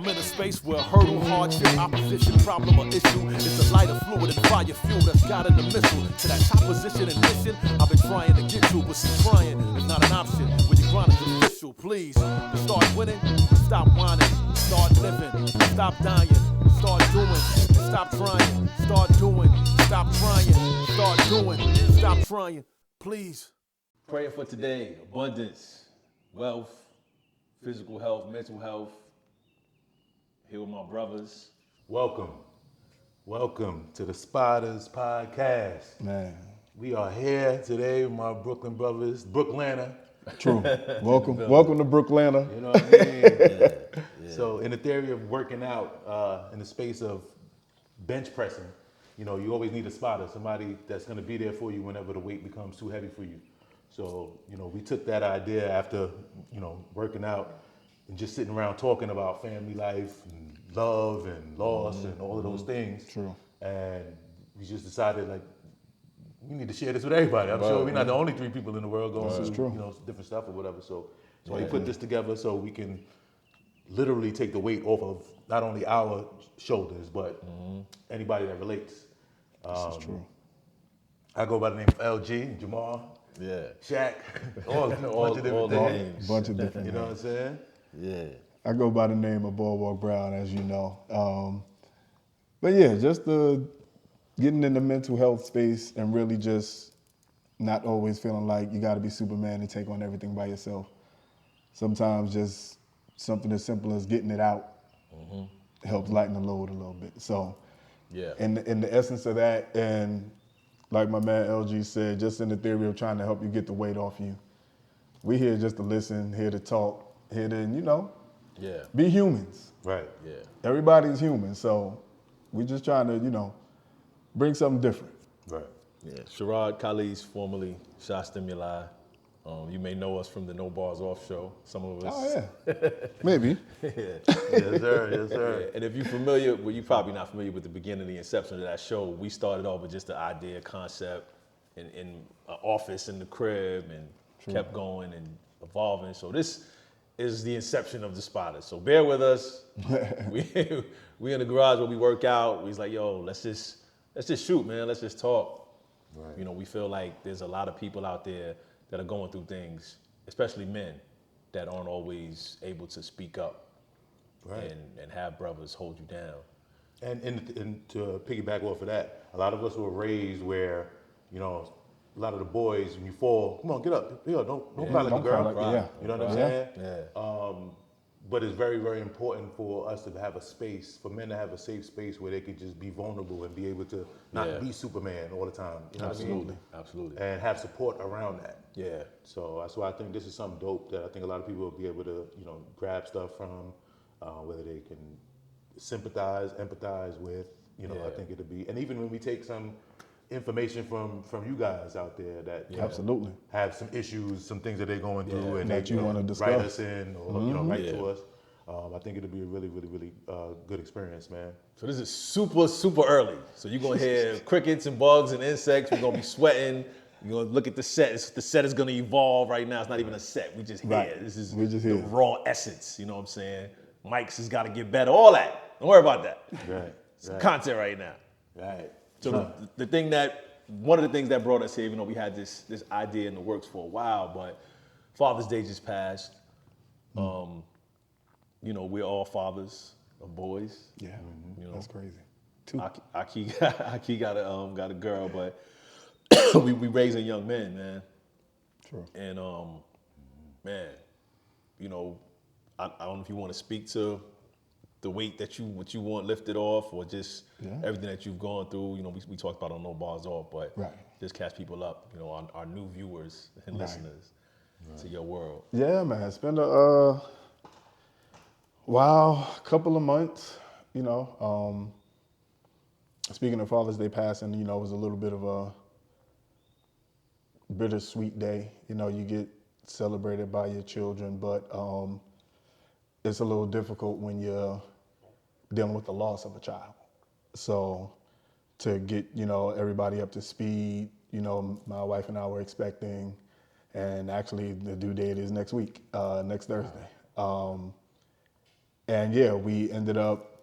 I'm in a space where hurdle, hardship, opposition, problem, or issue is the lighter fluid and fire fuel that's guiding the missile to that top position and mission I've been trying to get to, but see, trying is not an option. When your grind is official, please, to start winning, stop whining, start living, stop dying, start doing, stop trying, start doing, stop trying, start doing, stop trying, please. Prayer for today: abundance, wealth, physical health, mental health. Here with my brothers. Welcome to the Spotters Podcast. Man. We are here today with my Brooklyn brothers, Brooklynner. True. Welcome to Brooklyn. You know what I mean? Yeah. So in the theory of working out, in the space of bench pressing, you know, you always need a spotter, somebody that's gonna be there for you whenever the weight becomes too heavy for you. So, you know, we took that idea after, you know, working out and just sitting around talking about family life and love and loss and all of those things. True. And we just decided, like, we need to share this with everybody. I'm sure we're not the only 3 people in the world going through, you know, different stuff or whatever. So we put this together so we can literally take the weight off of not only our shoulders, but anybody that relates. This is true. I go by the name of LG, Jamal, Shaq, all names. Bunch of different You know what I'm saying? Yeah. I go by the name of Boardwalk Brown, as you know. But yeah, just getting in the mental health space and really just not always feeling like you got to be Superman and take on everything by yourself. Sometimes just something as simple as getting it out helps lighten the load a little bit. So, in the essence of that, and like my man LG said, just in the theory of trying to help you get the weight off you, we here just to listen, here to talk, here to, you know, be humans. Right. Yeah. Everybody's human, so we just trying to, you know, bring something different. Right. Yeah. Sherrod Khalid, formerly Shot Stimuli. You may know us from the No Bars Off show. Some of us. Oh yeah, maybe. Yes, sir. Yes, sir. Yeah. And if you're familiar, well, you're probably not familiar with the beginning, the inception of that show. We started off with just the idea, concept, in an office in the crib, and kept going and evolving. So this is the inception of the Spotters. So bear with us. we in the garage where we work out. We was like, yo, let's just shoot, man. Let's just talk. Right. You know, we feel like there's a lot of people out there that are going through things, especially men, that aren't always able to speak up and have brothers hold you down. And to piggyback off of that, a lot of us were raised where, you know, a lot of the boys, when you fall, come on, get up. Yo, don't cry like a girl. You know what I'm saying? Yeah. But it's very, very important for us to have a space, for men to have a safe space where they could just be vulnerable and be able to not be Superman all the time. You know what I mean? Absolutely. And have support around that. Yeah. So that's why I think this is something dope that I think a lot of people will be able to, you know, grab stuff from, whether they can sympathize, empathize with, you know, I think it'll be, and even when we take some information from you guys out there that Absolutely have some issues, some things that they're going through, and that they you want to discuss, write us in or you know, write to us. I think it'll be a really, really, really good experience, man. So this is super, super early. So you're gonna hear crickets and bugs and insects. We're gonna be sweating. You're gonna look at the set. The set is gonna evolve right now. It's not even a set. We just here. This is the raw essence. You know what I'm saying? Mike's has got to get better. All that. Don't worry about that. Right. It's content right now. Right. So one of the things that brought us here, even though we had this idea in the works for a while, but Father's Day just passed. You know, we're all fathers of boys. Yeah, you know, that's crazy. Aki got a girl, but we raising young men, man. True. And man, you know, I don't know if you want to speak to the weight that what you want lifted off, or just everything that you've gone through. You know, we talked about on No Bars Off, but just catch people up. You know, our new viewers and listeners to your world. Yeah, man. It's been a couple of months. You know, speaking of Father's Day passing, you know, it was a little bit of a bittersweet day. You know, you get celebrated by your children, but it's a little difficult when you're dealing with the loss of a child. So to get, you know, everybody up to speed, you know, my wife and I were expecting, and actually the due date is next week, next Thursday. And yeah, we ended up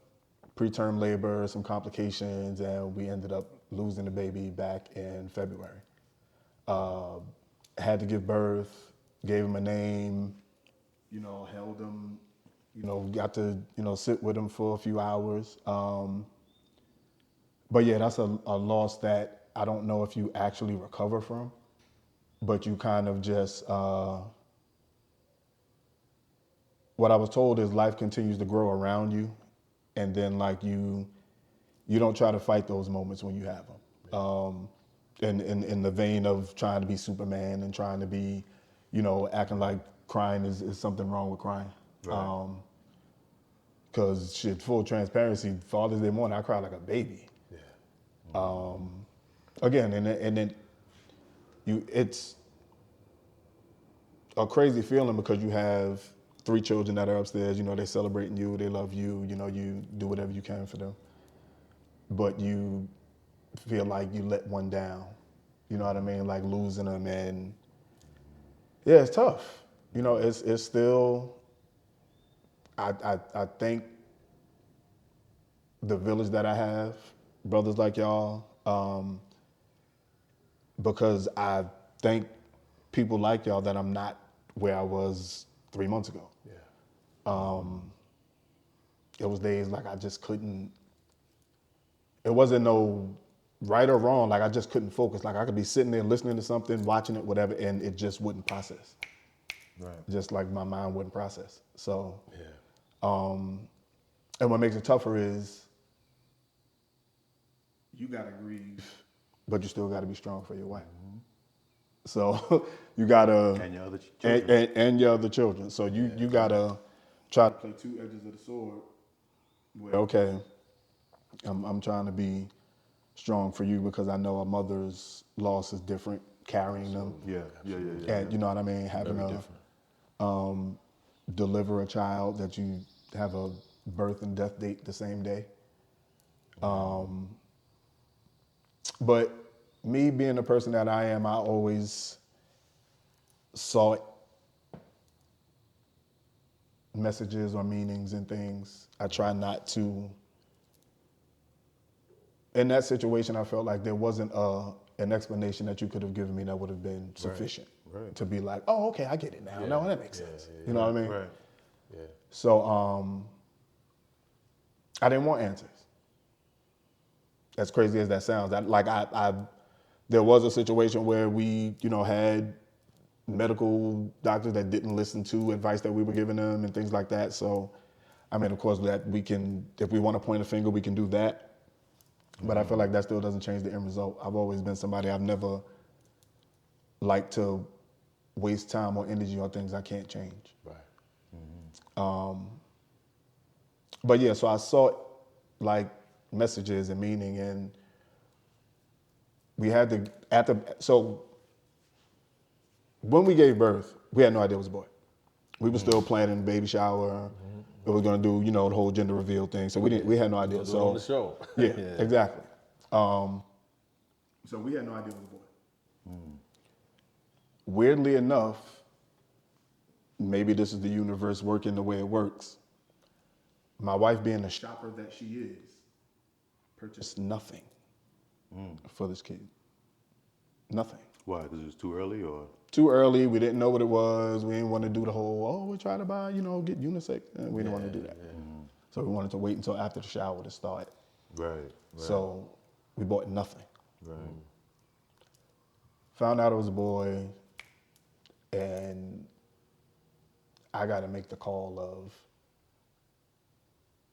preterm labor, some complications, and we ended up losing the baby back in February. Had to give birth, gave him a name, held him, got to, sit with him for a few hours. But yeah, that's a loss that I don't know if you actually recover from, but you kind of just, what I was told is life continues to grow around you. And then like you don't try to fight those moments when you have them. In the vein of trying to be Superman and trying to be, acting like crying is something wrong with crying. Right. Cause shit, full transparency, Father's Day morning, I cried like a baby. Yeah. Again, and then it's a crazy feeling because you have 3 children that are upstairs, they're celebrating you, they love you, you do whatever you can for them. But you feel like you let one down. You know what I mean? Like losing them, and yeah, it's tough. It's still, I think the village that I have, brothers like y'all, because I thank people like y'all that I'm not where I was 3 months ago. Yeah. It was days like I just couldn't, it wasn't no right or wrong, like I just couldn't focus. Like I could be sitting there listening to something, watching it, whatever, and it just wouldn't process. Right. Just like my mind wouldn't process. So, Yeah. and what makes it tougher is you gotta grieve, but you still gotta be strong for your wife. So you gotta, And your other children. and your other children. So you gotta try to play 2 edges of the sword. Where, okay, I'm trying to be strong for you because I know a mother's loss is different, carrying them. Yeah. And you know what I mean? Having Very a different. deliver a child that you have a birth and death date the same day. But me being the person that I am, I always sought messages or meanings and things. I try not to. In that situation, I felt like there wasn't an explanation that you could have given me that would have been sufficient Right. to be like, oh, okay, I get it now. No, that makes sense. You know what I mean? Right. Yeah. So I didn't want answers. As crazy as that sounds, there was a situation where we, had medical doctors that didn't listen to advice that we were giving them and things like that. So, I mean, of course, that we can, if we want to point a finger, we can do that. But I feel like that still doesn't change the end result. I've always been somebody, I've never liked to waste time or energy on things I can't change. Right. But yeah, so I sought like messages and meaning, and we had to, so when we gave birth, we had no idea it was a boy. We were still planning baby shower. It was gonna do, the whole gender reveal thing. So we had no idea. So on the show. Yeah, exactly. So we had no idea it was a boy. Weirdly enough, maybe this is the universe working the way it works. My wife, being the shopper that she is, purchased nothing for this kid. Nothing. Why? Because it was too early, or? Too early. We didn't know what it was. We didn't want to do the whole, we're trying to buy, get unisex. We didn't want to do that. So we wanted to wait until after the shower to start. Right. So we bought nothing. Right. Found out it was a boy, and I got to make the call of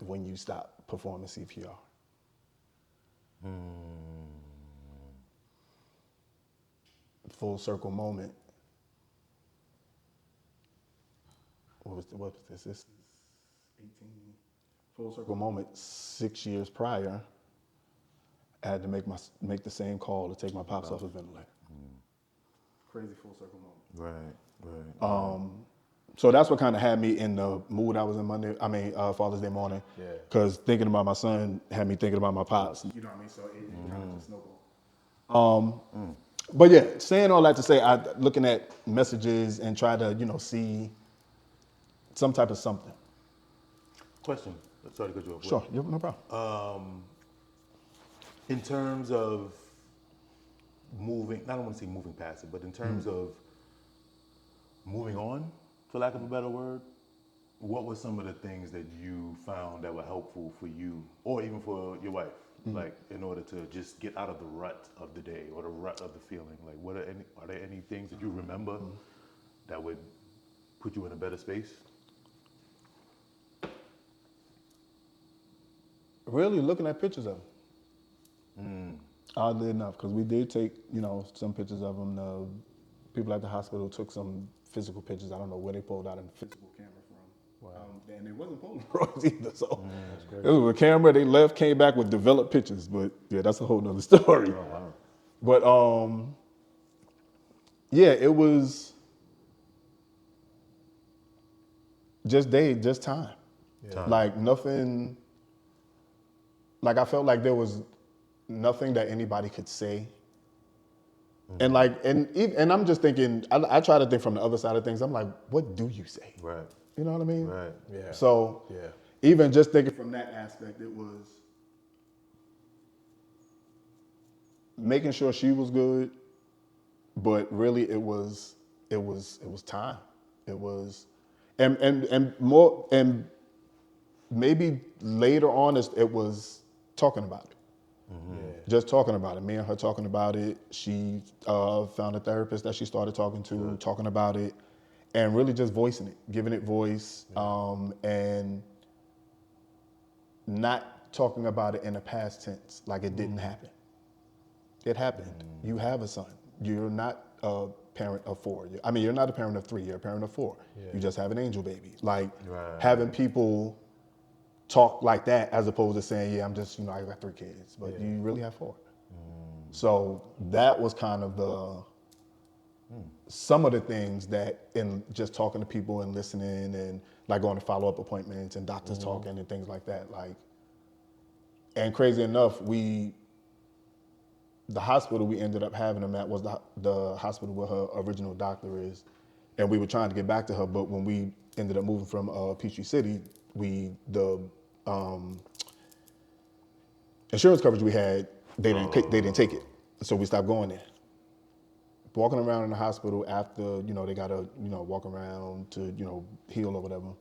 when you stop performing CPR. Full circle moment. What was this? This is 18. Full circle moment. 6 years prior, I had to make the same call to take my pops off the ventilator. Crazy full circle moment. Right. So that's what kind of had me in the mood I was in Father's Day morning. Yeah. Because thinking about my son had me thinking about my pops. You know what I mean? So it kind of just snowballed. But yeah, saying all that to say, I looking at messages and try to, see some type of something. Question. Sorry to cut you off. Sure, yeah, no problem. In terms of moving, I don't want to say moving past it, but in terms of moving on, for lack of a better word, what were some of the things that you found that were helpful for you, or even for your wife, like in order to just get out of the rut of the day or the rut of the feeling? Like, are there any things that you remember that would put you in a better space? Really looking at pictures of them. Oddly enough, because we did take, some pictures of them. The people at the hospital took some physical pictures. I don't know where they pulled out a physical camera from. Wow. And it wasn't Polaroids either. So it was a camera. They left, came back with developed pictures. But yeah, that's a whole nother story. Oh, wow. But yeah, it was just time. Yeah. Like nothing. Like I felt like there was nothing that anybody could say. And and I'm just thinking, I try to think from the other side of things. I'm like, what do you say? Right. You know what I mean? Right. Yeah. So Yeah. even just thinking from that aspect, it was making sure she was good, but really it was time. It was, and more, and maybe later on it was talking about it. Yeah. Just talking about it. Me and her talking about it. She found a therapist that she started talking to, talking about it, and really just voicing it, giving it voice, and not talking about it in the past tense, like it didn't happen. It happened. You have a son. You're not a parent of 4. You're not a parent of 3. You're a parent of 4. Yeah. You just have an angel baby. Like Right. having people talk like that as opposed to saying, yeah, I'm just, I got 3 kids, but you really have 4. So that was kind of some of the things that in just talking to people and listening and like going to follow-up appointments and doctors talking and things like that. Like, and crazy enough, the hospital we ended up having them at was the hospital where her original doctor is. And we were trying to get back to her, but when we ended up moving from Peachtree City, the insurance coverage we had, they didn't take it. So we stopped going there. Walking around in the hospital after, they got to, walk around to, heal or whatever.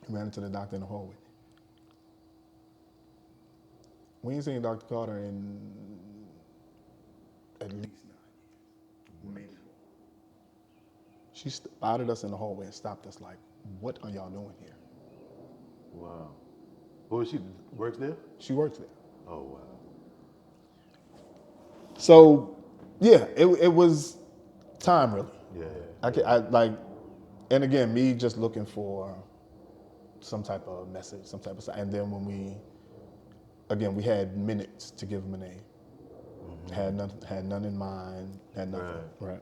I ran into the doctor in the hallway. We ain't seen Dr. Carter in at least 9 years, maybe more. She spotted us in the hallway and stopped us like, what are y'all doing here? Wow. Well, she works there? She works there. Oh, wow. So, yeah, it was time really. Yeah. And again, me just looking for some type of message, some type of, and then when we had minutes to give him a name. Had none in mind, had nothing. Right.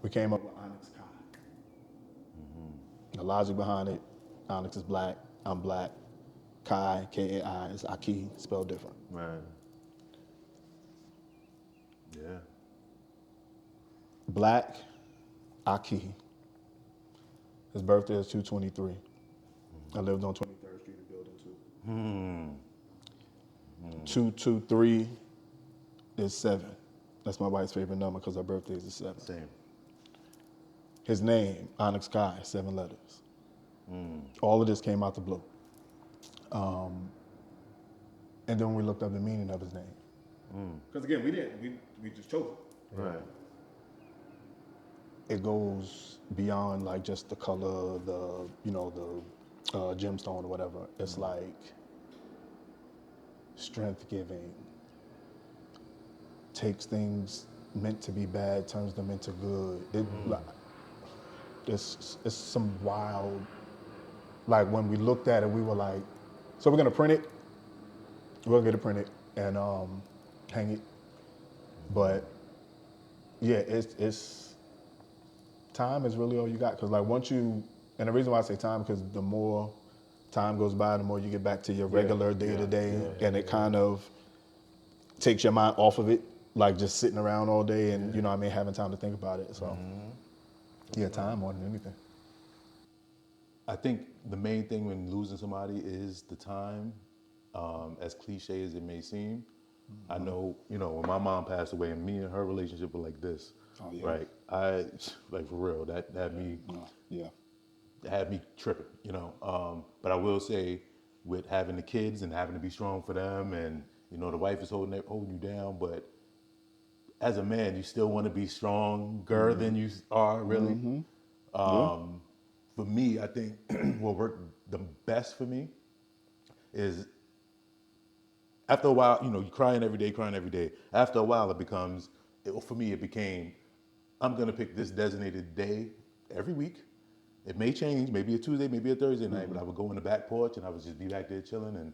We came up with Onyx Kai. The logic behind it, Onyx is black, I'm black. Kai, K-A-I, is Aki, spelled different. Right. Yeah. Black, Aki. His birthday is 2/23. I lived on 23rd Street in Building 2. 223 is 7. That's my wife's favorite number because her birthday is the 7th. Same. His name, Onyx Kai, 7 letters. All of this came out the blue. And then we looked up the meaning of his name. Because again, we just chose it. Right. It goes beyond like just the color, the gemstone or whatever. It's like strength giving, takes things meant to be bad, turns them into good. It's some wild, like when we looked at it, we were like, so we're gonna print it. We're gonna get it printed and hang it. But yeah, it's time is really all you got. Cause like and the reason why I say time, because the more time goes by, the more you get back to your regular day to day, and it kind of takes your mind off of it, like just sitting around all day and having time to think about it. So yeah, time more than anything. I think the main thing when losing somebody is the time. As cliche as it may seem, I know, when my mom passed away and me and her relationship were like this, Oh, yeah. right? Like for real, that Yeah. had me tripping, But I will say, with having the kids and having to be strong for them, and the wife is holding you down, but as a man, you still want to be stronger than you are really. Yeah. For me, I think what worked the best for me is after a while, you're crying every day. After a while, for me, it became, I'm going to pick this designated day every week. It may change, maybe a Tuesday, maybe a Thursday night, but I would go in the back porch and I would just be back there chilling and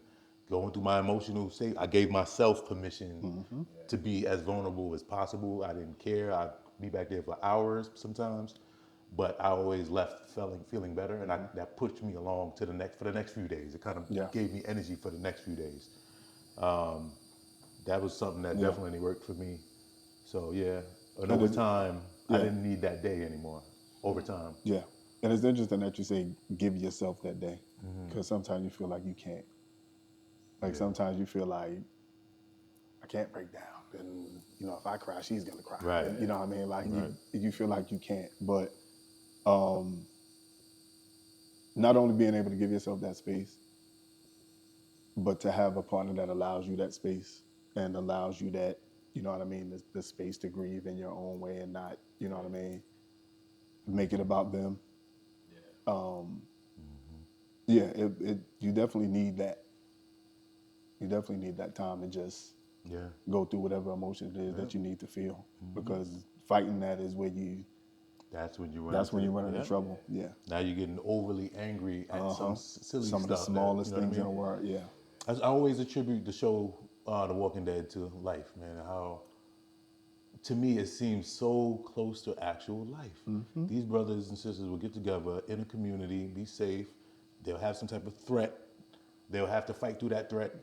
going through my emotional state. I gave myself permission to be as vulnerable as possible. I didn't care. I'd be back there for hours sometimes, but I always left feeling better, and that pushed me along to for the next few days. It kind of gave me energy for the next few days. That was something that definitely worked for me. So yeah, and over time, I didn't need that day anymore. Over time. Yeah. And it's interesting that you say give yourself that day, because sometimes you feel like you can't. Like sometimes you feel like I can't break down, and if I cry, she's gonna cry. Right. And, you know what I mean? Like you feel like you can't, but not only being able to give yourself that space, but to have a partner that allows you that space and allows you that, the space to grieve in your own way and not, make it about them. Yeah. You definitely need that. You definitely need that time to just go through whatever emotion it is that you need to feel, because fighting that is where that's when you run into trouble. Yeah. Now you're getting overly angry at some silly stuff. Some of the smallest things in the world. Yeah. I always attribute the show The Walking Dead to life, man. How, to me, it seems so close to actual life. These brothers and sisters will get together in a community, be safe. They'll have some type of threat. They'll have to fight through that threat.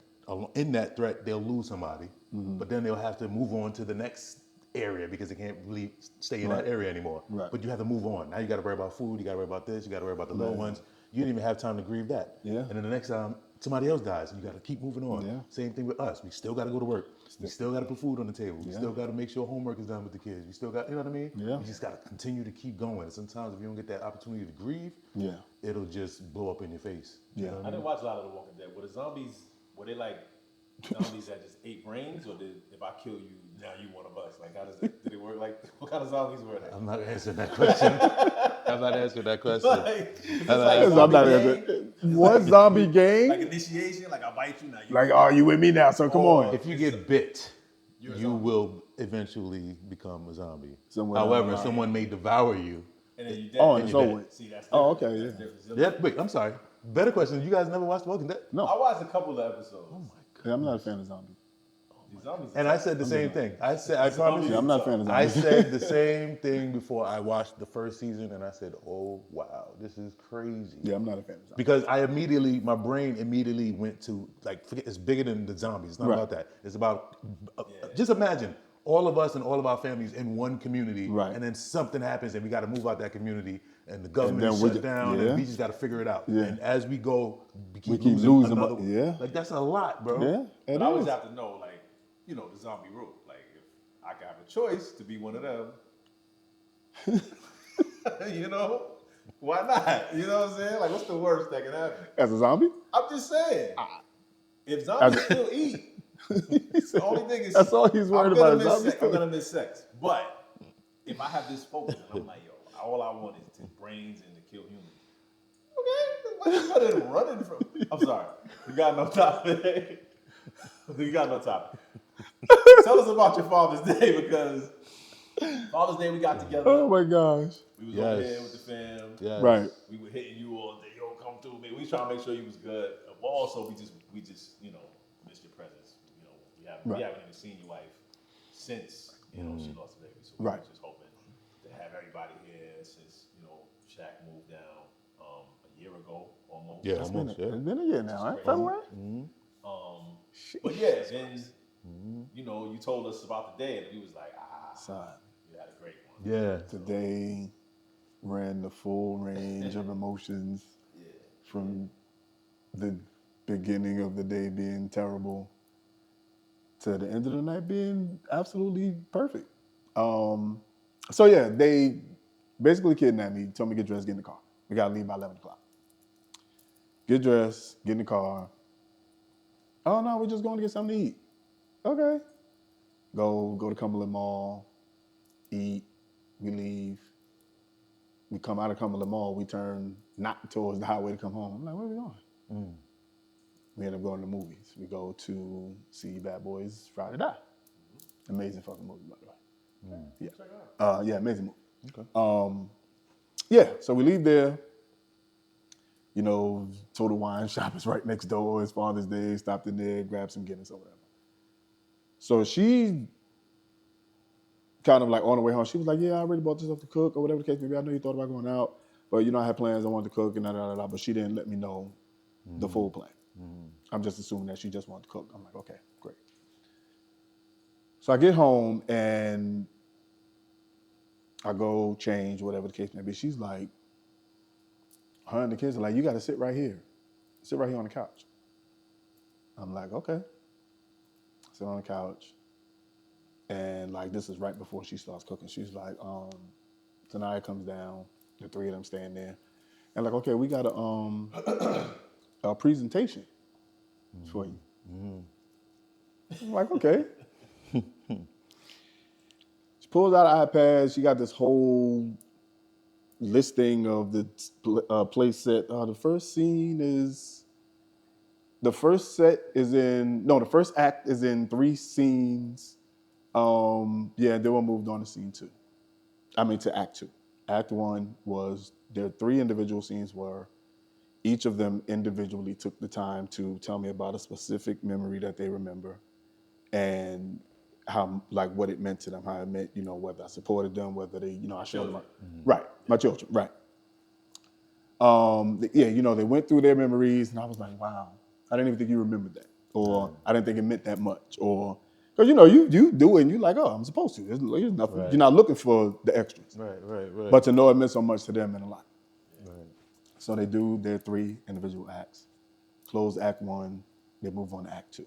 In that threat, they'll lose somebody, but then they'll have to move on to the next area because they can't really stay in that area anymore. Right. But you have to move on. Now you got to worry about food. You got to worry about this. You got to worry about the little ones. You didn't even have time to grieve that. Yeah. And then the next time somebody else dies, you got to keep moving on. Yeah. Same thing with us. We still got to go to work. We still got to put food on the table. We still got to make sure homework is done with the kids. We still got, you know what I mean? Yeah. You just got to continue to keep going. And sometimes if you don't get that opportunity to grieve, Yeah. it'll just blow up in your face. Yeah. You know what I didn't watch a lot of The Walking Dead. Were the zombies, were they like zombies that just ate brains, or did if I kill you, now you one of us? Like, how does it, did it work? Like, what kind of zombies were they? I'm not answering that question. I'm not answering that question. Like, I'm not answering. What zombie game? Like initiation, like I bite you now. You Like, are you with me now? So come on. If you get bit, You're a you zombie. will eventually become a zombie. Somewhere However, down the someone may devour you. and then you dead. Oh, And and you it's dead. over. See, that's Oh, different. okay, That's yeah. different. Yeah, wait, I'm sorry. Better question. You guys never watched The Walking Dead? No, I watched a couple of episodes. Oh my God. yeah, I'm not a fan of zombies. These zombies. And I said the same thing. I promise Yeah, you. I'm not a fan of I zombies. said the same thing before I watched the first season, and I said, "Oh wow, this is crazy." Yeah, I'm not a fan of zombies. Because my brain immediately went to forget. It's bigger than the zombies. It's not Right. about that. It's about just imagine all of us and all of our families in one community, Right. and then something happens, and we got to move out that community, and the government then is we shut ju- down, yeah. and we just got to figure it out. Yeah. And as we go, we keep keep losing losing, another. but- yeah. Like that's a lot, bro. Yeah, it But I always is. have to know, like, the zombie rule. Like, if I could have a choice to be one of them, why not? You know what I'm saying? Like, what's the worst that can happen? As a zombie? I'm just saying. If zombies still eat, the only thing is That's all he's worried about is zombies. I'm gonna miss sex. But if I have this focus, and I'm like, yo, all I want is to brains and to kill humans. Okay, what's better than running from? I'm sorry, we got no topic. We got no topic. Tell us about your Father's Day, because Father's Day we got together. Oh my gosh. We was over Yes. there with the fam. Yes. Right. We were hitting you all day. Yo, come through, man. We was trying to make sure you was good. But also, we just missed your presence. We haven't even seen your wife since she lost the baby. So we Right. were just hoping to have everybody here since Shaq moved down a year ago almost. Yeah, almost. It's Yeah. been a year now, right? February? But yeah, then you told us about the day, and we was like, Son, you had a great one. Yeah. today ran the full range of emotions. Yeah. from the beginning of the day being terrible to the end of the night being absolutely perfect. So yeah, they basically kidnapped me, told me to get dressed, get in the car. We gotta leave by 11 o'clock. Get dressed, get in the car. Oh no, we're just going to get something to eat. Okay. Go to Cumberland Mall, eat, we leave. We come out of Cumberland Mall, we turn not towards the highway to come home. I'm like, where are we going? We end up going to the movies. We go to see Bad Boys Friday Die. Amazing fucking movie, by the way. Yeah, amazing movie. Okay. Yeah, so we leave there. You know, Total Wine Shop is right next door. It's Father's Day. Stopped in there, grabbed some Guinness or whatever. So she kind of like on the way home, she was like, yeah, I already bought this stuff to cook or whatever the case may be. I know you thought about going out, but you know, I had plans. I wanted to cook and da. But she didn't let me know the full plan. I'm just assuming that she just wanted to cook. I'm like, okay, great. So I get home and I go change, whatever the case may be. She's like, her and the kids are like, you got to sit right here. Sit right here on the couch. I'm like, okay. Sit on the couch. And like, this is right before she starts cooking. She's like, Tanaya comes down, the three of them stand there. And like, okay, we got a presentation for you. I'm like, okay. She pulls out an iPad. She got this whole listing of the play set. The first act is in 3 scenes. Then we moved on to scene 2. To act 2. Act 1 was, there 3 individual scenes where each of them individually took the time to tell me about a specific memory that they remember and how, like, what it meant to them, how it meant, you know, whether I supported them, whether they, you know, I showed them. Right, my children, right. They went through their memories and I was like, wow, I didn't even think you remembered that. Or I didn't think it meant that much. Or, because, you know, you do it and you're like, oh, I'm supposed to. There's nothing. Right. You're not looking for the extras. Right. But to know it meant so much to them meant a lot. Right. So they do their 3 individual acts. Close Act 1, they move on to Act 2.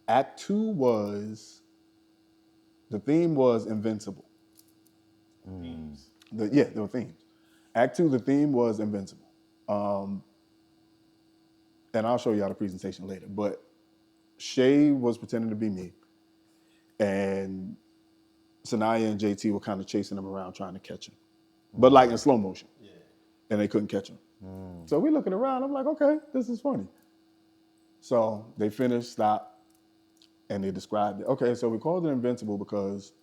Act 2 was, the theme was Invincible. Themes. There were themes. Act 2, the theme was Invincible. And I'll show y'all the presentation later. But Shay was pretending to be me. And Sanaya and JT were kind of chasing him around trying to catch him. But like in slow motion. Yeah. And they couldn't catch him. So we looking around, I'm like, okay, this is funny. So they finished, stopped, and they described it. Okay, so we called it Invincible because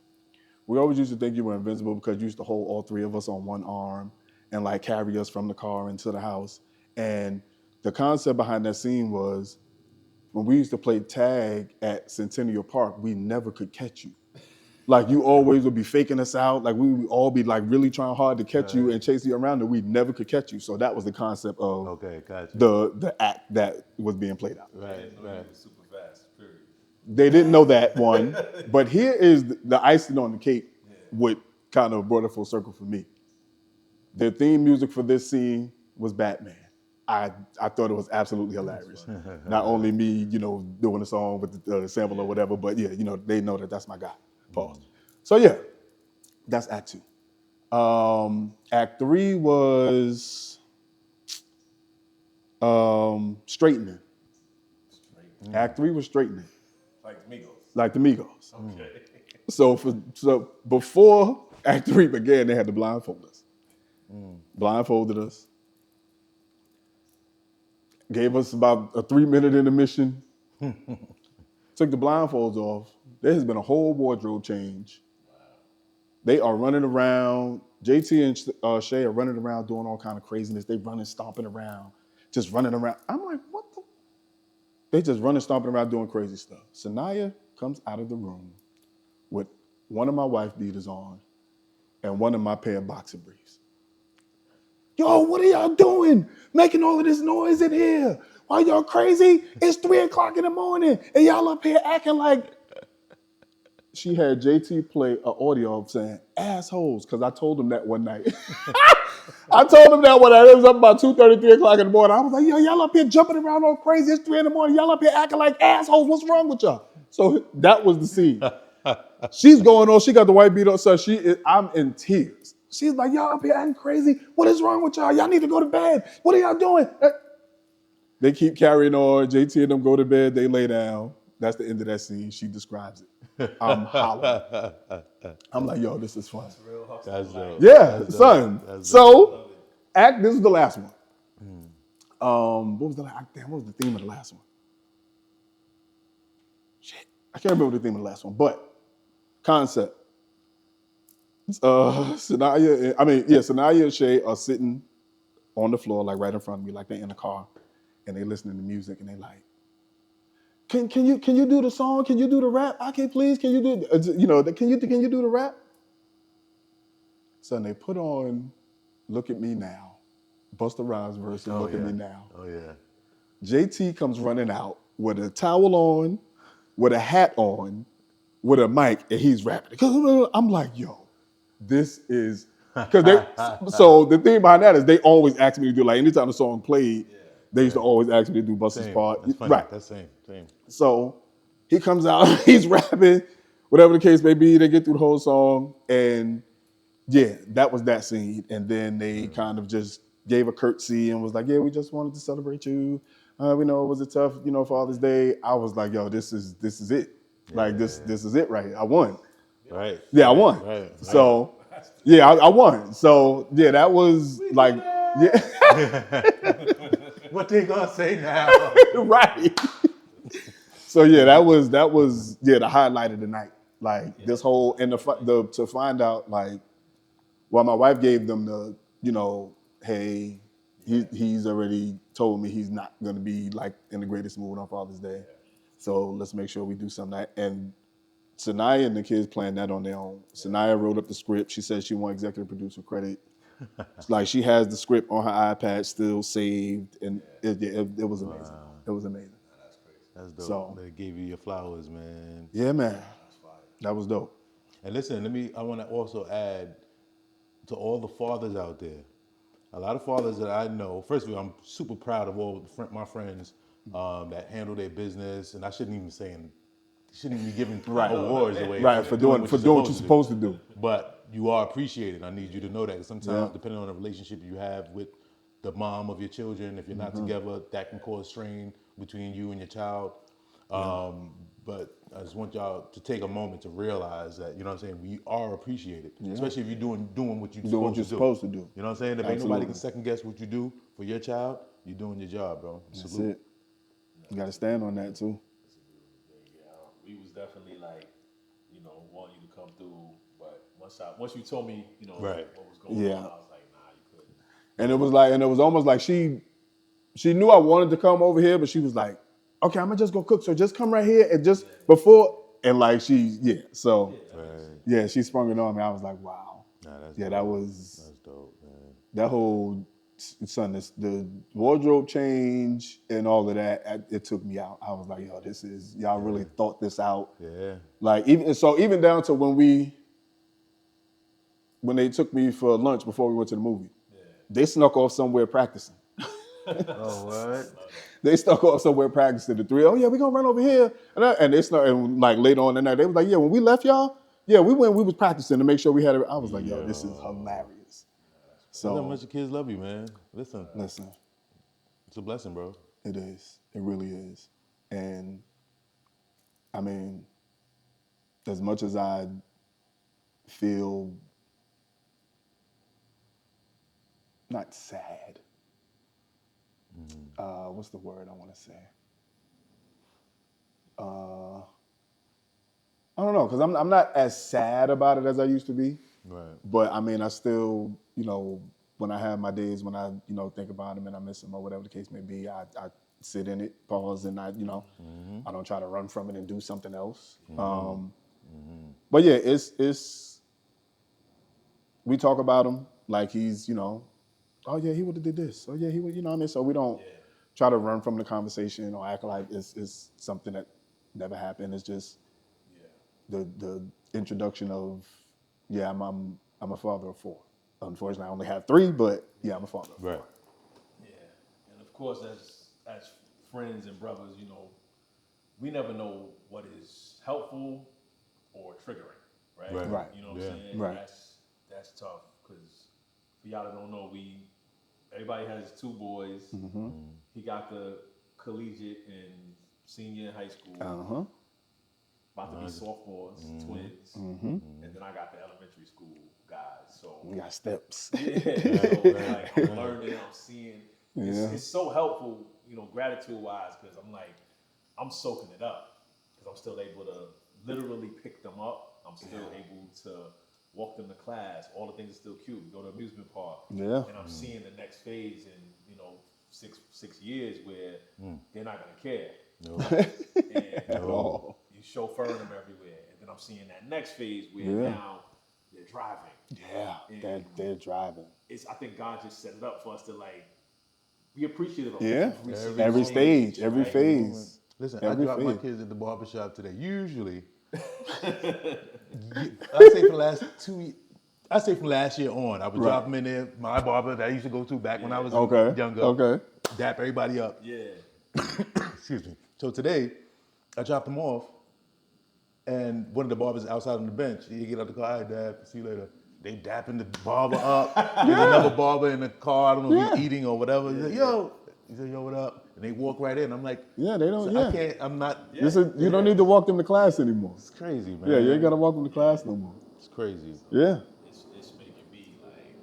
we always used to think you were invincible because you used to hold all 3 of us on one arm and like carry us from the car into the house. And the concept behind that scene was when we used to play tag at Centennial Park, we never could catch you. Like you always would be faking us out. Like we would all be like really trying hard to catch you and chase you around, and we never could catch you. So that was the concept of the act that was being played out. Right. Super fast, period. They didn't know that one, but here is the icing on the cake. What kind of brought it full circle for me. The theme music for this scene was Batman. I thought it was absolutely hilarious. Not only me, you know, doing the song with the sample or whatever, but yeah, you know, they know that that's my guy. Pause. So yeah, that's Act 2. Act 3 was straightening. Act 3 was straightening. Like the Migos. Okay. So before Act 3 began, they had to blindfold us. Blindfolded us. Gave us about a 3-minute intermission. Took the blindfolds off. There has been a whole wardrobe change. Wow. They are running around. JT and Shay are running around doing all kind of craziness. They running, stomping around, just running around. I'm like, what the? They just running, stomping around doing crazy stuff. Sanaya comes out of the room with one of my wife beaters on and one of my pair of boxer briefs. Yo, what are y'all doing? Making all of this noise in here. Are y'all crazy? It's 3 o'clock in the morning and y'all up here acting like. she had JT play an audio of saying assholes because I told him that one night. I told him that one night. It was up about 2:30, 3 o'clock in the morning. I was like, yo, y'all up here jumping around all crazy. It's 3 in the morning. Y'all up here acting like assholes. What's wrong with y'all? So that was the scene. She's going on. She got the white beat on. So I'm in tears. She's like, y'all up here acting crazy. What is wrong with y'all? Y'all need to go to bed. What are y'all doing? They keep carrying on. JT and them go to bed. They lay down. That's the end of that scene. She describes it. I'm hollering. I'm like, yo, this is fun. That's dope. Yeah, That's son. dope. That's So, this is the last one. What was the theme of the last one? Shit, I can't remember the theme of the last one, but concept. Sanaya and Shay are sitting on the floor, like right in front of me, like they're in a car, and they listening to music, and they like, can you do the song? Can you do the rap? Okay, please. Can you do can you do the rap? So they put on "Look at Me Now," Busta Rhymes verse and "Look at Me Now." Oh yeah. JT comes running out with a towel on, with a hat on, with a mic, and he's rapping. I'm like, yo, this is because they. So the thing behind that is they always ask me to do, like, anytime the song played, they used to always ask me to do Busta's Same. part. That's funny. Right. That's same. So he comes out, he's rapping, whatever the case may be. They get through the whole song, and yeah, that was that scene. And then they kind of just gave a curtsy and was like, yeah, we just wanted to celebrate you. We know it was a tough, Father's Day. I was like, yo, this is it. Like this is it right here. I won. Right. Yeah, I won. Right. So yeah, I won. So yeah, that was like, yeah. What they gonna say now? Right. So yeah, that was the highlight of the night. Like this whole and the to find out like, well, my wife gave them the hey, he's already told me he's not gonna be like in the greatest mood on Father's Day, so let's make sure we do something. And Sanaya and the kids planned that on their own. Sanaya wrote up the script. She said she won executive producer credit. Like she has the script on her iPad still saved, and it was amazing. Wow. It was amazing. That's dope. So They gave you your flowers, man. yeah, man, that was dope. And listen, I want to also add to all the fathers out there. A lot of fathers that I know. First of all, I'm super proud of all my friends that handle their business, and I shouldn't even be giving awards away. Right, for doing what you're supposed to do. But you are appreciated. I need you to know that. Sometimes, depending on the relationship you have with the mom of your children, if you're not together, that can cause strain between you and your child. But I just want y'all to take a moment to realize that, you know what I'm saying, we are appreciated, especially if you're doing what you're supposed to do. You know what I'm saying? If ain't nobody can second guess what you do for your child, you're doing your job, bro. That's it. You got to stand on that too. We was definitely like, wanting you to come through, but once you told me, what was going on, I was like, nah, you couldn't. And it was almost like she knew I wanted to come over here, but she was like, okay, I'm gonna just go cook. So just come right here and just before and like she she sprung it on me. I was like, wow. That's dope, man. That whole the wardrobe change and all of that, it took me out. I was like, yo, y'all really thought this out. Yeah. Like even down to when they took me for lunch before we went to the movie, they snuck off somewhere practicing. Oh, what? They stuck off somewhere practicing the three. Oh yeah, we're gonna run over here. And they started, and like later on in the night, they was like, yeah, when we left y'all, we was practicing to make sure we had it. I was like, yo, this is hilarious. So how much your kids love you, man. Listen. It's a blessing, bro. It is. It really is. And I mean, as much as I feel not sad. What's the word I want to say? I don't know, because I'm not as sad about it as I used to be. Right. But I mean, I still, when I have my days when I, think about him and I miss him or whatever the case may be, I sit in it, pause, and I don't try to run from it and do something else. But yeah, it's we talk about him like he's, oh yeah, he would have did this. Oh yeah, he would, what I mean? So we don't try to run from the conversation or act like it's something that never happened. It's just the introduction of, yeah, I'm a father of 4. Unfortunately, I only have 3, but yeah, I'm a father of 4. Right. Yeah, and of course, as friends and brothers, you know, we never know what is helpful or triggering, right? Right. Right. You know what Yeah. I'm saying? Right. That's tough because for y'all that don't know, everybody has 2 boys. He got the collegiate and senior in high school. Uh-huh. About to be sophomores, twins, Mm-hmm. and then I got the elementary school guys. So We got steps. yeah, so like I'm learning, I'm seeing. Yeah. It's so helpful, you know, gratitude wise, because I'm like, I'm soaking it up because I'm still able to literally pick them up. I'm still able to walk them to class. All the things are still cute. We go to amusement park. Yeah. And I'm seeing the next phase in, you know, six years where they're not gonna care. And At all. you chauffeuring them everywhere. And then I'm seeing that next phase where Yeah. now they're driving. Yeah, And they're driving. I think God just set it up for us to like be appreciative of Yeah, single every stage, every right? phase. Listen, Every I drop my phase. kids at the barbershop today. Usually, I say for the last 2 I say from last year on, I would drop them in there. My barber that I used to go to back when I was younger. Okay. Dap everybody up. Yeah. Excuse me. So today, I dropped them off, and one of the barbers outside on the bench, he get out the car, all right, Dad, see you later. They dapping the barber up. There's another barber in the car, I don't know if he's eating or whatever. He's like, yo. He said, yo, what up? And they walk right in. I'm like, Yeah, they don't. so Yeah, I can't, I'm not, you don't need to walk them to class anymore. it's crazy, man. Yeah, you ain't gotta walk them to class no more. It's crazy. Yeah. It's making me like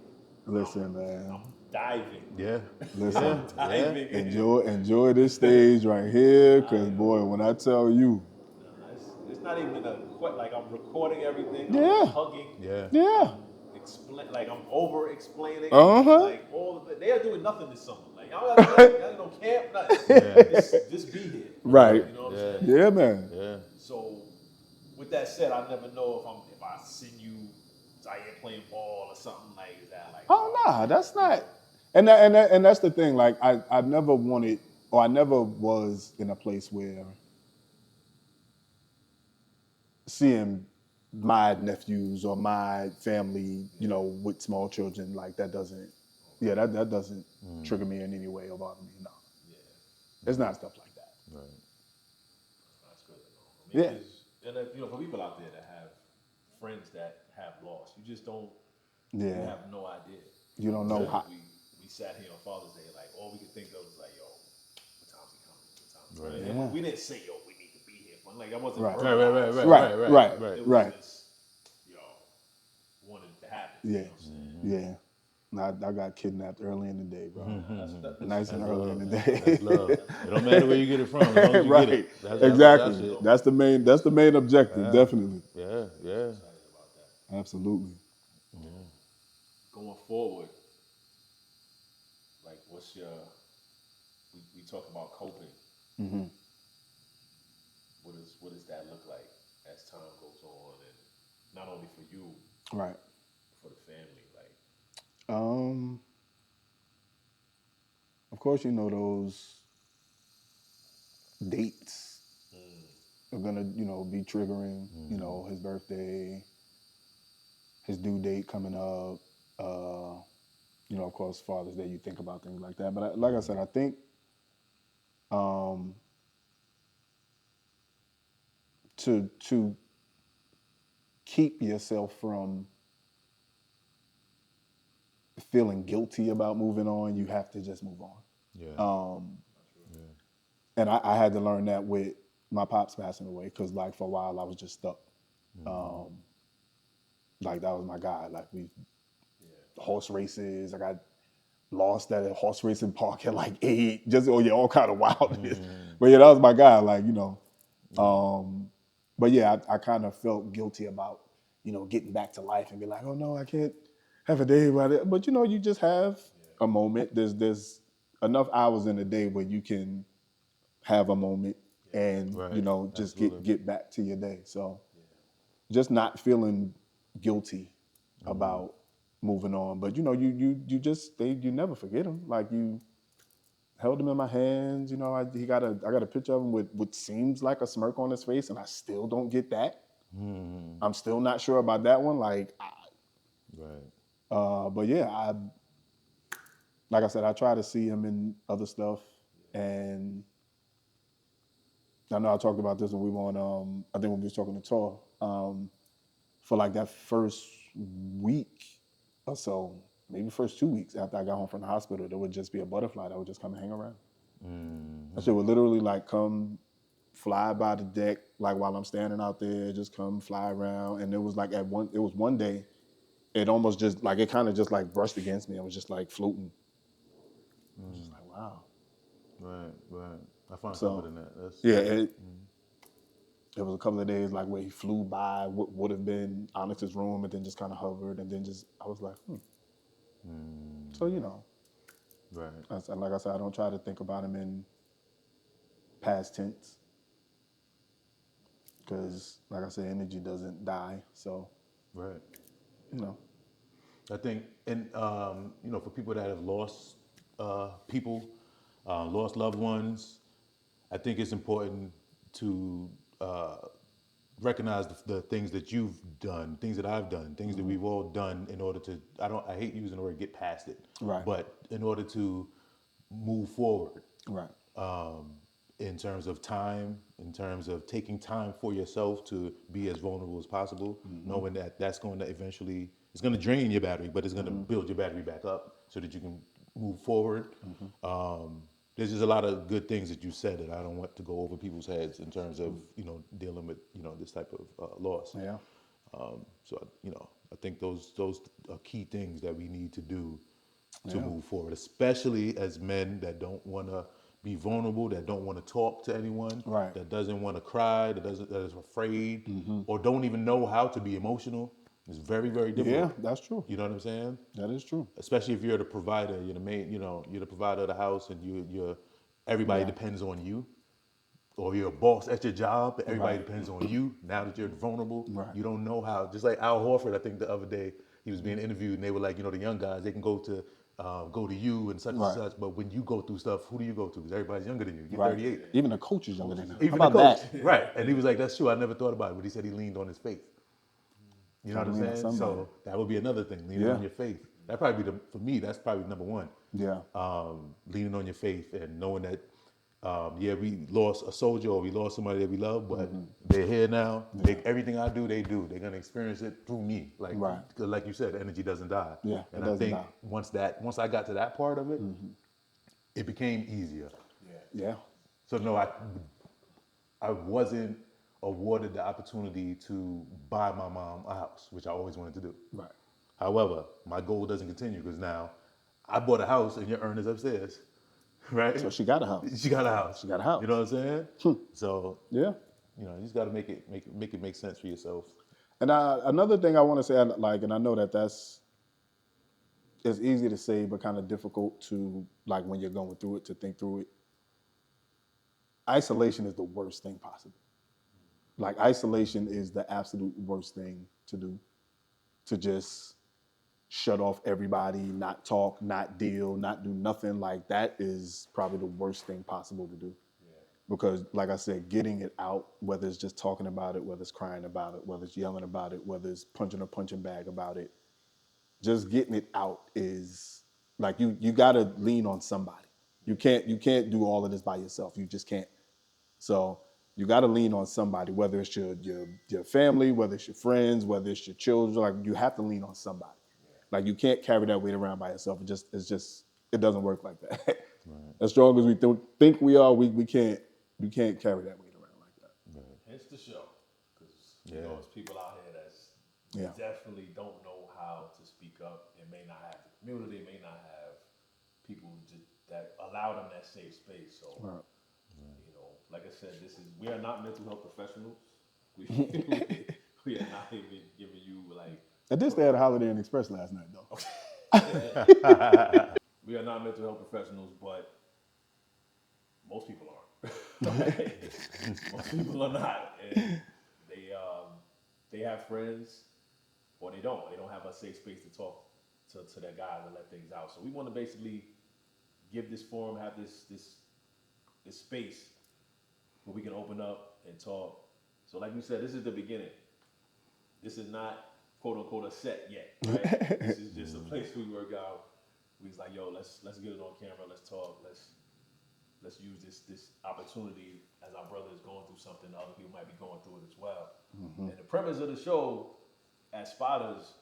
Listen, man. I'm diving. Yeah. Listen. Diving. Enjoy this stage right here, cause boy, when I tell you, It's not even like I'm recording everything. Yeah. I'm hugging. Yeah. yeah, Like I'm over explaining. Uh-huh. Like all of it. They are doing nothing this summer. Like y'all got no camp, nothing. Just be here. Right. You know what I'm saying? yeah, man. Yeah. So with that said, I never know if I send you out here playing ball or something like that. Like Oh nah, that's not. And that's the thing. Like I never wanted, or I never was in a place where seeing my nephews or my family, you know, with small children, like that doesn't, that doesn't trigger me in any way or bother me. No, it's not stuff like that. Right. That's good to know. Yeah. 'Cause- and you know, for people out there that have friends that have lost, you just don't. You Yeah, have no idea. you don't know how. We sat here on Father's Day, like all we could think of was like, yo, what time's he coming? What time's he coming? Yeah. And we didn't say, yo, we need to be here. Like I wasn't. Right. verbalized. Right. It was Right. just, yo, wanted it to happen. Yeah, You know what I'm saying? yeah. I got kidnapped early in the day, bro. That's Nice and early in the That's day. love. It don't matter where you get it from, as long as you Right. get it. That's Exactly. it. That's the main objective, definitely. Yeah, yeah. Excited about that. Absolutely. Going forward, like, what's your? We talk about coping. Mm-hmm. What does that look like as time goes on, and not only for you, Right. for the family, like. Of course, you know those dates are gonna, be triggering. You know, his birthday, his due date coming up. Of course, Father's Day. You think about things like that. But like I said, I think to keep yourself from feeling guilty about moving on, you have to just move on. Yeah. And I had to learn that with my pops passing away, because like for a while I was just stuck. Like that was my guy. Like horse races. I got lost at a horse racing park at like 8. Just all kind of wildness. But yeah, that was my guy. Like but yeah, I kind of felt guilty about getting back to life and be like, oh no, I can't have a day about it. But you just have a moment. There's enough hours in a day where you can have a moment and just get back to your day. So just not feeling guilty about moving on. But you never forget him. Like you held him in my hands. I got a picture of him with what seems like a smirk on his face, and I still don't get that. I'm still not sure about that one. Right. But yeah, like I said, I try to see him in other stuff, and I know I talked about this when we were on. I think when we was talking to Tor, for like that first week or so, maybe first 2 weeks after I got home from the hospital, there would just be a butterfly that would just come and hang around. That shit would literally like come fly by the deck, like while I'm standing out there, just come fly around. And it was like it was one day, it almost just like, it kind of just like brushed against me. It was just like floating. I was just like, wow. Right. I find So, comfort in that. That's, yeah, it was a couple of days like where he flew by what would have been Onyx's room and then just kind of hovered and then just, I was like, So, you know, right. like I said, I don't try to think about him in past tense because, like I said, energy doesn't die. So, Right. you know. I think, and for people that have lost people, lost loved ones, I think it's important to recognize the things that you've done, things that I've done, things that we've all done in order to. I hate using the word get past it, Right. but in order to move forward. Right. In terms of time, in terms of taking time for yourself to be as vulnerable as possible, knowing that that's going to eventually, it's going to drain your battery, but it's going to build your battery back up so that you can move forward. There's just a lot of good things that you said that I don't want to go over people's heads in terms of, dealing with, this type of loss. Yeah. So, I think those are key things that we need to do to Yeah. move forward, especially as men that don't want to be vulnerable, that don't want to talk to anyone, Right. that doesn't want to cry, that is afraid, or don't even know how to be emotional. It's very, very difficult. Yeah, that's true. You know what I'm saying? That is true. Especially if you're the provider, you're the main, you're the provider of the house, and you're everybody Yeah. depends on you, or you're a boss at your job, but everybody Right. depends on you. Now that you're vulnerable, Right. you don't know how. Just like Al Horford, I think the other day he was being interviewed, and they were like, the young guys, they can go to you and such Right. and such, but when you go through stuff, who do you go to? Because everybody's younger than you. You're Right. 38. Even the coach is younger than him. Even How the about coach, that? right? And he was like, "That's true. I never thought about it," but he said he leaned on his faith. You know Gotta what I'm lean on saying? somebody. So that would be another thing, leaning Yeah. on your faith. That probably be for me. That's probably number one. Yeah. Leaning on your faith and knowing that, we lost a soldier or we lost somebody that we love, but they're here now. Everything I do, they do. They're gonna experience it through me. Like, Right. 'cause like you said, energy doesn't die. Yeah, it and I doesn't think die. once I got to that part of it, it became easier. Yeah. So no, I wasn't awarded the opportunity to buy my mom a house, which I always wanted to do. Right. However, my goal doesn't continue because now I bought a house and your urn is upstairs, right? So she got a house. She got a house. She got a house. You know what I'm saying? So Yeah. you just got to make it make sense for yourself. And another thing I want to say, like, and I know it's easy to say, but kind of difficult to, like, when you're going through it, to think through it. Isolation is the worst thing possible. Like, isolation is the absolute worst thing to do. To just shut off everybody, not talk, not deal, not do nothing. Like, that is probably the worst thing possible to do. Because, like I said, getting it out, whether it's just talking about it, whether it's crying about it, whether it's yelling about it, whether it's punching a punching bag about it, just getting it out is like you got to lean on somebody. You can't do all of this by yourself. You just can't. So you got to lean on somebody, whether it's your family, whether it's your friends, whether it's your children. Like, you have to lean on somebody. Like, you can't carry that weight around by yourself. It doesn't work like that. Right. As strong as we think we are, we can't carry that weight around like that. Right. Hence the show, because Yeah. there's people out here that's definitely don't know how to speak up and may not have the community, may not have people that allow them that safe space. So, Right. like I said, we are not mental health professionals. We are not even giving you like. I did stay at a Holiday Inn Express last night, though. We are not mental health professionals, but most people aren't. Most people are not, and they have friends, or they don't. They don't have a safe space to talk to their guys and let things out. So we want to basically give this forum, have this space where we can open up and talk. So like we said, this is the beginning. this is not quote unquote a set yet. Right? This is just a place we work out. We was like, yo, let's get it on camera. Let's talk. Let's use this opportunity as our brother is going through something. Other people might be going through it as well. And the premise of the show, as spotters,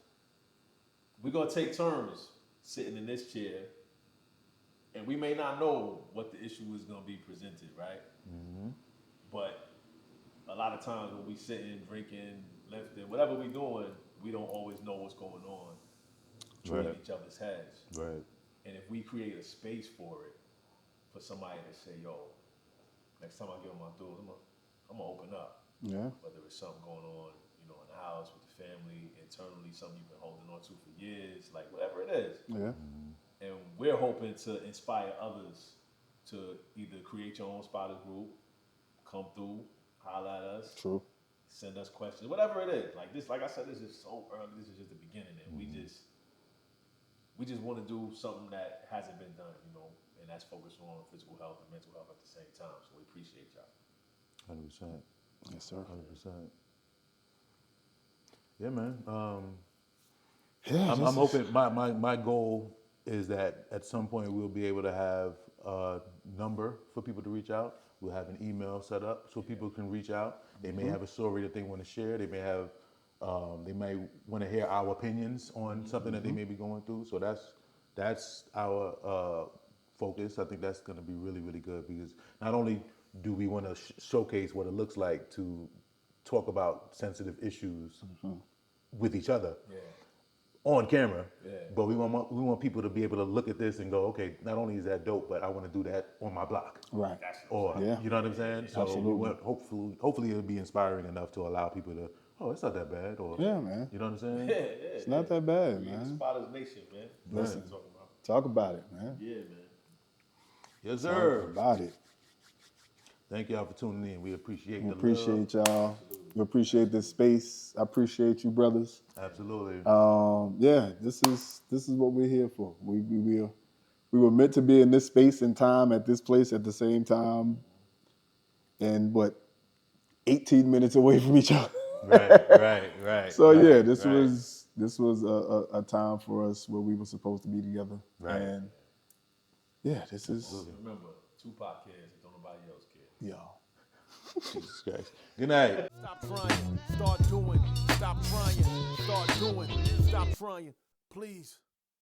we're gonna take turns sitting in this chair, and we may not know what the issue is gonna be presented, right? But a lot of times when we sitting, drinking, lifting, whatever we doing, we don't always know what's going on in each other's heads. Right. And if we create a space for it, for somebody to say, yo, next time I get on my tools, I'm gonna open up. Yeah. Whether it's something going on, you know, in the house with the family, internally, something you've been holding on to for years, like whatever it is. Yeah. And we're hoping to inspire others to either create your own spotters group, come through, holler at us, True. send us questions, whatever it is. Like this, like I said, this is so early. This is just the beginning, and we just want to do something that hasn't been done, you know, and that's focused on physical health and mental health at the same time. So we appreciate y'all. 100%. Yes, sir. 100%. Yeah, man. Yeah, I'm hoping my goal is that at some point we'll be able to have a number for people to reach out. We'll have an email set up so people can reach out. They may have a story that they want to share. They may have, they may want to hear our opinions on something that they may be going through. So that's our focus. I think that's going to be really, really good because not only do we want to showcase what it looks like to talk about sensitive issues with each other on camera, but we want people to be able to look at this and go, okay, not only is that dope, but I want to do that on my block. Right. Or, you know what I'm saying? So Absolutely. we want, hopefully it'll be inspiring enough to allow people to, oh, it's not that bad. Or, Yeah, man. you know what I'm saying? It's not that bad, We the man. Spotters Nation, man. Listen. That's what I'm talking about. Talk about it, man. Yeah, man. Yes, Talk sir. about it. Thank y'all for tuning in. We appreciate We the appreciate love. y'all. We appreciate this space. I appreciate you, brothers. Absolutely. Yeah, this is what we're here for. We were meant to be in this space and time at this place at the same time, and 18 minutes away from each other. Right. So right, yeah, this right. was a time for us where we were supposed to be together. Right. And yeah, this is Remember, Tupac cares if don't nobody else care. y'all. Jesus Christ. Good night. Stop trying, start doing. Stop trying, start doing. Stop trying, please.